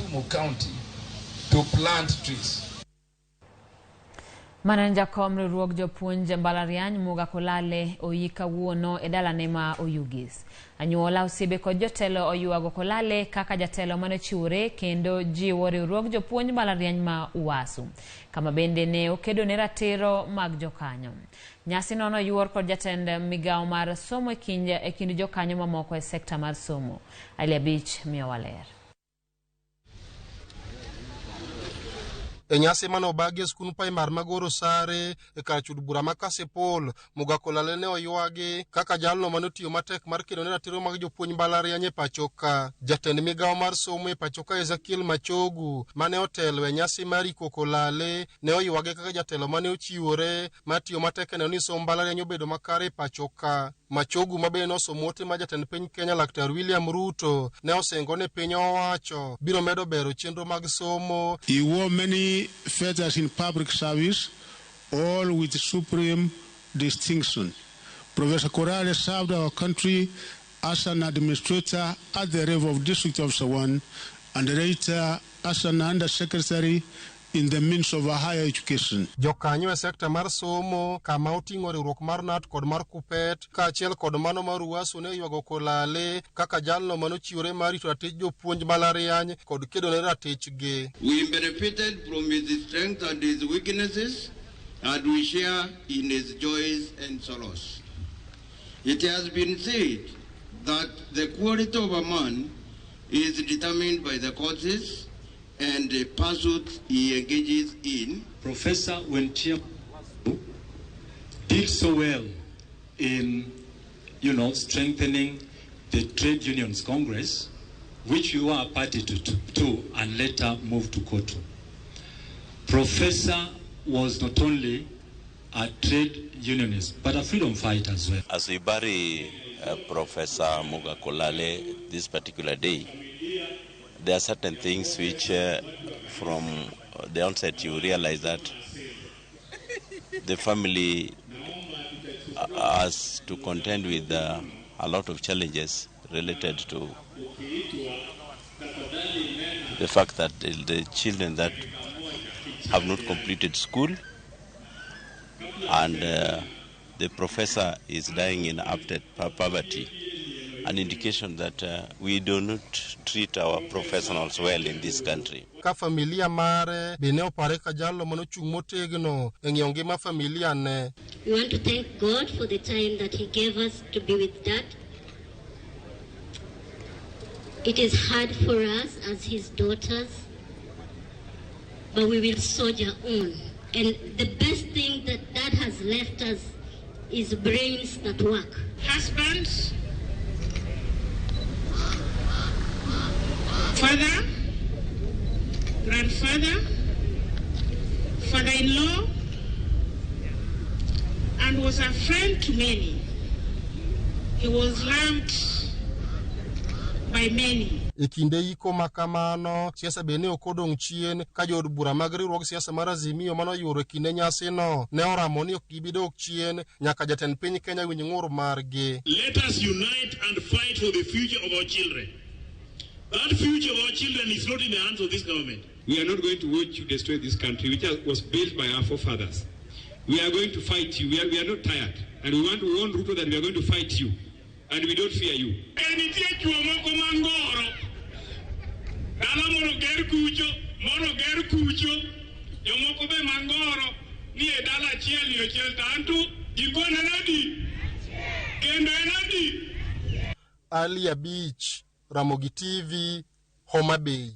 Kisumu County to plant trees. Mananja komri ruok jopuonj mbalariany Muga K'olale oyika wuono edalane ma Oyugis. Anyuola osibe kod jotelo oyuago K'olale kaka jatelo mane chiwore kendo jiwo riwruok jopuonj mbalariany ma Uasu. Kama bende ne okedo ne ratiro mag jokanyo. Nyasi nono yuor kod jatend migao mar somo e kind jokanyo mamoko e sekta mar somo. Alia Beach miyo waler. E nyasi mano bagi skul primar magoro sare e kar chud bura makasepol Muga K'olale ne oyuagi kaka jalno manotiyo matek mar kedo ne ratiro mag jopuonj mbalariany e pachoka. Jatend migao mar somo e pachoka Ezekiel Machogu mane otelo e nyasi mar iko K'olale ne oyuagi kaka jatelo mane ochiwore matiyo matek ne ni somo mbalariany obedo makare e pachoka. Machogu mabende nosomo ote ma jatend piny Kenya Laktar William Ruto ne osengo ne piny owacho biro medo bero chenro mag somo. He wore many feathers in public service, all with supreme distinction. Professor K'olale served our country as an administrator at the level of District Officer 1 and later as an undersecretary in the means of a higher education. Jokanyo e sekta mar somo kama oting'o riwruok mar NAT kod mar KUPPET kaachiel kod mano mar Uasu ne yuago K'olale kaka jalno manochiwore mar rito ratich jopuonj mbalariany kod kedo ne ratichgi. We benefited from his strength and his weaknesses, and we share in his joys and sorrows. It has been said that the quality of a man is determined by the causes and the pursuits he engages in. Professor Wentia did so well in, strengthening the Trade Unions Congress, which you are a party to and later moved to Kotu. Professor was not only a trade unionist, but a freedom fighter as well. As we bury Professor Muga K'olale this particular day, there are certain things which from the onset you realize that the family has to contend with a lot of challenges related to the fact that the children that have not completed school and the professor is dying in abject poverty. An indication that we do not treat our professionals well in this country. Ka familia mare bene opare ka jallo manochung' motegno e ng'iyo ngima familia ne. We want to thank God for the time that He gave us to be with Dad. It is hard for us as His daughters, but we will soldier on. And the best thing that Dad has left us is brains that work. Husbands, father, grandfather, father-in-law, and was a friend to many. He was loved by many. E kinde iko makamano, siasa bene okodong' chien ka jod bura mag riwruog siasa mar Azimio mano yuro kinde nyasino ne oramo ni ok gibidok chien nyaka jatend piny Kenya winj ng'ur margi. Let us unite and fight for the future of our children. That future of our children is not in the hands of this government. We are not going to watch you destroy this country, which was built by our forefathers. We are going to fight you. We are not tired. And we want Ruto that we are going to fight you. And we don't fear you. Alia Beach, Ramogi TV, Homa Bay.